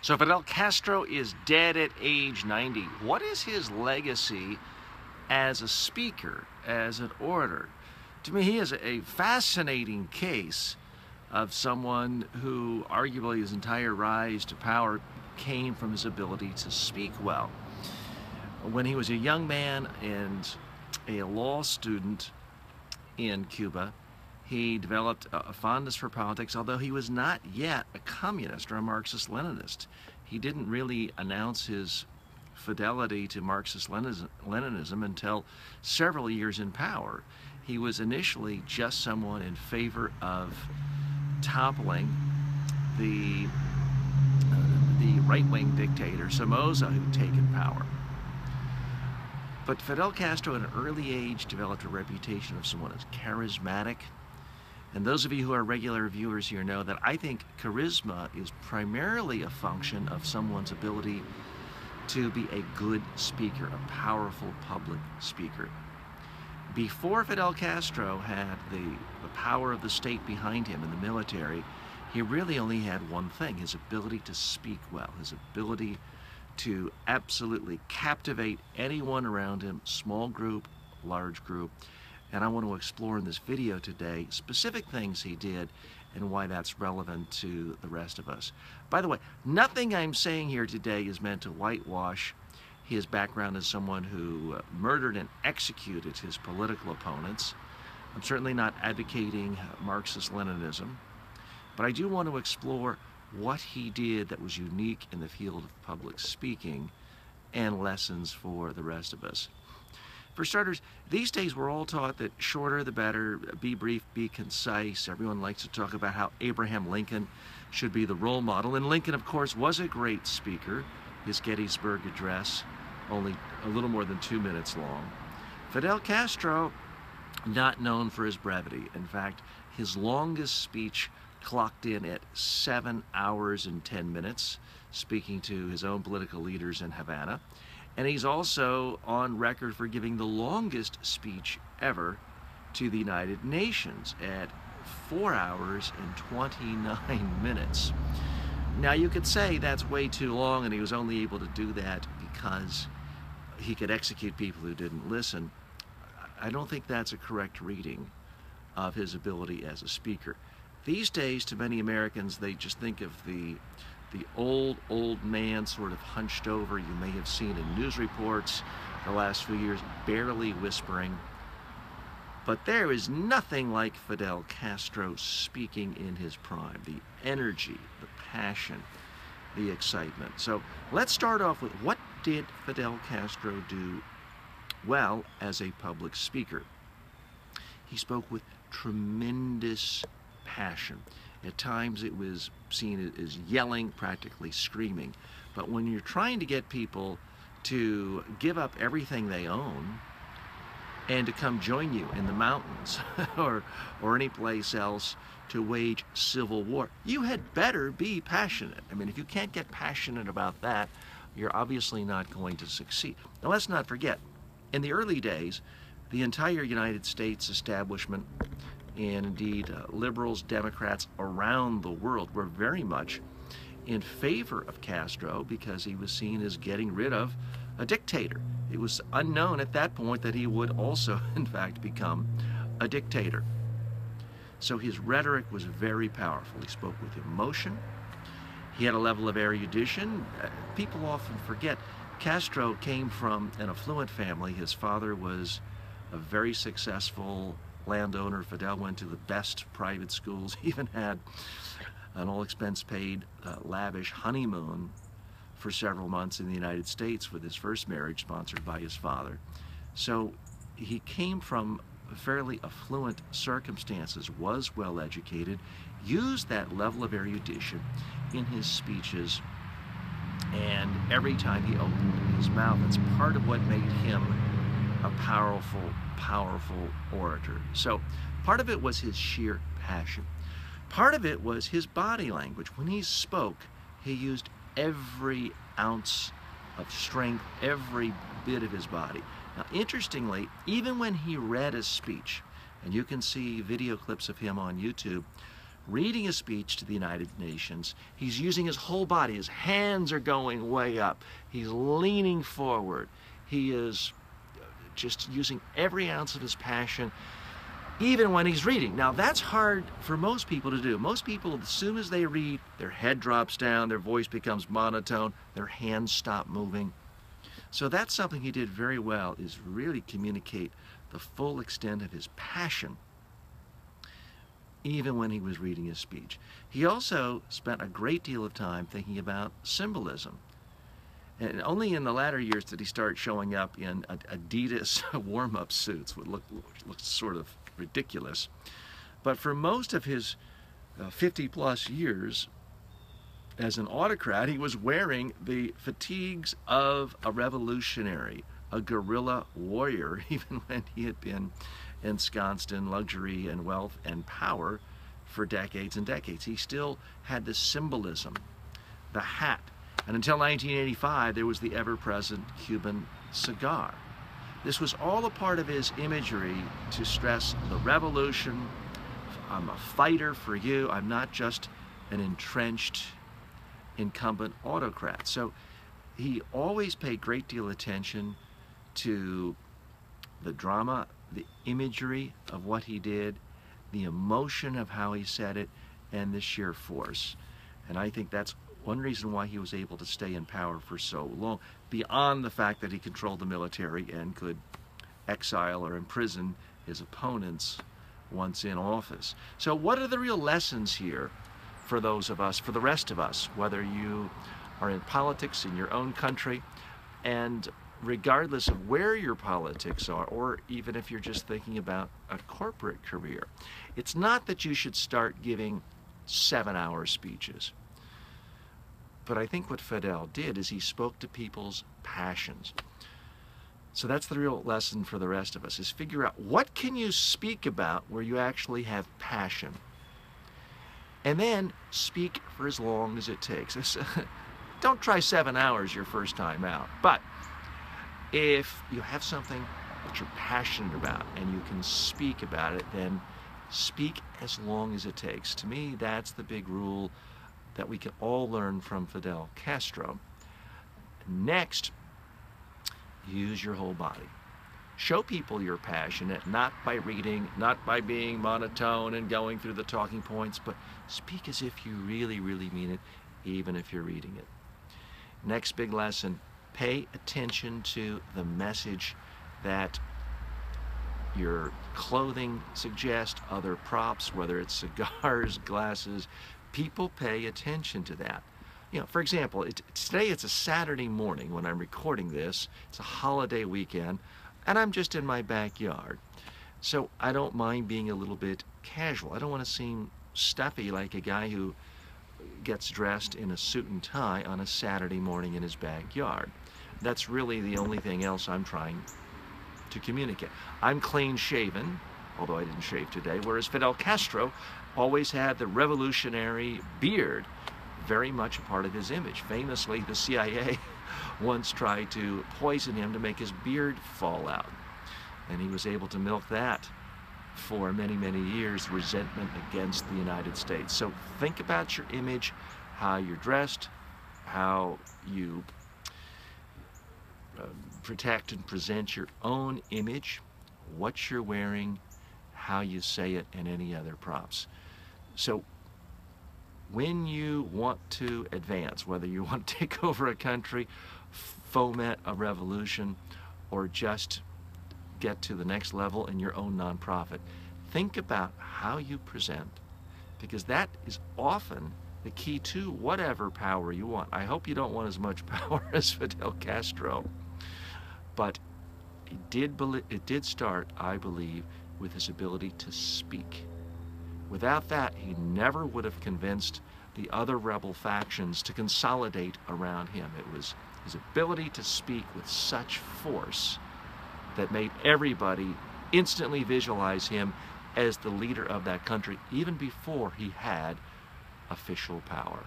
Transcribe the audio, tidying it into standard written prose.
So Fidel Castro is dead at age 90. What is his legacy as a speaker, as an orator? To me, he is a fascinating case of someone who arguably his entire rise to power came from his ability to speak well. When he was a young man and a law student in Cuba, he developed a fondness for politics, although he was not yet a communist or a Marxist-Leninist. He didn't really announce his fidelity to Marxist-Leninism until several years in power. He was initially just someone in favor of toppling the right-wing dictator Somoza who'd taken power. But Fidel Castro at an early age developed a reputation of someone as charismatic. And those of you who are regular viewers here know that I think charisma is primarily a function of someone's ability to be a good speaker, a powerful public speaker. Before Fidel Castro had the power of the state behind him in the military, he really only had one thing: his ability to speak well, his ability to absolutely captivate anyone around him, small group, large group. And I want to explore in this video today specific things he did and why that's relevant to the rest of us. By the way, nothing I'm saying here today is meant to whitewash his background as someone who murdered and executed his political opponents. I'm certainly not advocating Marxist-Leninism, but I do want to explore what he did that was unique in the field of public speaking and lessons for the rest of us. For starters, these days we're all taught that shorter the better, be brief, be concise. Everyone likes to talk about how Abraham Lincoln should be the role model, and Lincoln, of course, was a great speaker. His Gettysburg Address, only a little more than 2 minutes long. Fidel Castro, not known for his brevity. In fact, his longest speech clocked in at 7 hours and 10 minutes, speaking to his own political leaders in Havana. And he's also on record for giving the longest speech ever to the United Nations at 4 hours and 29 minutes. Now, you could say that's way too long, and he was only able to do that because he could execute people who didn't listen. I don't think that's a correct reading of his ability as a speaker. These days, to many Americans, they just think of the old man sort of hunched over. You may have seen in news reports the last few years, barely whispering. But there is nothing like Fidel Castro speaking in his prime. The energy, the passion, the excitement. So let's start off with, what did Fidel Castro do well as a public speaker? He spoke with tremendous passion. At times it was seen as yelling, practically screaming. But when you're trying to get people to give up everything they own and to come join you in the mountains or any place else to wage civil war, you had better be passionate. I mean, if you can't get passionate about that, you're obviously not going to succeed. Now, let's not forget, in the early days, the entire United States establishment, and indeed liberals, Democrats around the world, were very much in favor of Castro because he was seen as getting rid of a dictator. It was unknown at that point that he would also, in fact, become a dictator. So his rhetoric was very powerful. He spoke with emotion. He had a level of erudition. People often forget Castro came from an affluent family. His father was a very successful landowner. Fidel went to the best private schools. He even had an all-expense-paid, lavish honeymoon for several months in the United States with his first marriage, sponsored by his father. So he came from fairly affluent circumstances, was well-educated, used that level of erudition in his speeches, and every time he opened his mouth, it's part of what made him a powerful orator. So part of it was his sheer passion. Part of it was his body language. When he spoke, he used every ounce of strength, every bit of his body. Now, interestingly, even when he read a speech, and you can see video clips of him on YouTube, reading a speech to the United Nations. He's using his whole body. His hands are going way up. He's leaning forward. He is just using every ounce of his passion, even when he's reading. Now, that's hard for most people to do. Most people, as soon as they read, their head drops down, their voice becomes monotone, their hands stop moving. So that's something he did very well, is really communicate the full extent of his passion, even when he was reading his speech. He also spent a great deal of time thinking about symbolism. And only in the latter years did he start showing up in Adidas warm-up suits, which looked sort of ridiculous. But for most of his 50-plus years as an autocrat, he was wearing the fatigues of a revolutionary, a guerrilla warrior, even when he had been ensconced in luxury and wealth and power for decades and decades. He still had the symbolism, the hat. And until 1985, there was the ever-present Cuban cigar. This was all a part of his imagery to stress the revolution. I'm a fighter for you. I'm not just an entrenched incumbent autocrat. So he always paid great deal of attention to the drama, the imagery of what he did, the emotion of how he said it, and the sheer force. And I think that's one reason why he was able to stay in power for so long, beyond the fact that he controlled the military and could exile or imprison his opponents once in office. So what are the real lessons here for those of us, for the rest of us, whether you are in politics in your own country, and regardless of where your politics are, or even if you're just thinking about a corporate career? It's not that you should start giving 7-hour speeches. But I think what Fidel did is he spoke to people's passions. So that's the real lesson for the rest of us, is figure out what can you speak about where you actually have passion. And then speak for as long as it takes. Don't try 7 hours your first time out. But if you have something that you're passionate about and you can speak about it, then speak as long as it takes. To me, that's the big rule that we can all learn from Fidel Castro. Next, use your whole body. Show people you're passionate, not by reading, not by being monotone and going through the talking points, but speak as if you really, really mean it, even if you're reading it. Next big lesson, pay attention to the message that your clothing suggests, other props, whether it's cigars, glasses. People pay attention to that. You know, for example, today it's a Saturday morning when I'm recording this. It's a holiday weekend, and I'm just in my backyard. So I don't mind being a little bit casual. I don't want to seem stuffy like a guy who gets dressed in a suit and tie on a Saturday morning in his backyard. That's really the only thing else I'm trying to communicate. I'm clean shaven, although I didn't shave today, whereas Fidel Castro always had the revolutionary beard, very much a part of his image. Famously, the CIA once tried to poison him to make his beard fall out, and he was able to milk that for many, many years, resentment against the United States. So think about your image, how you're dressed, how you protect and present your own image, what you're wearing, how you say it, and any other props. So when you want to advance, whether you want to take over a country, foment a revolution, or just get to the next level in your own nonprofit, think about how you present, because that is often the key to whatever power you want. I hope you don't want as much power as Fidel Castro, but it did start, I believe, with his ability to speak. Without that, he never would have convinced the other rebel factions to consolidate around him. It was his ability to speak with such force that made everybody instantly visualize him as the leader of that country, even before he had official power.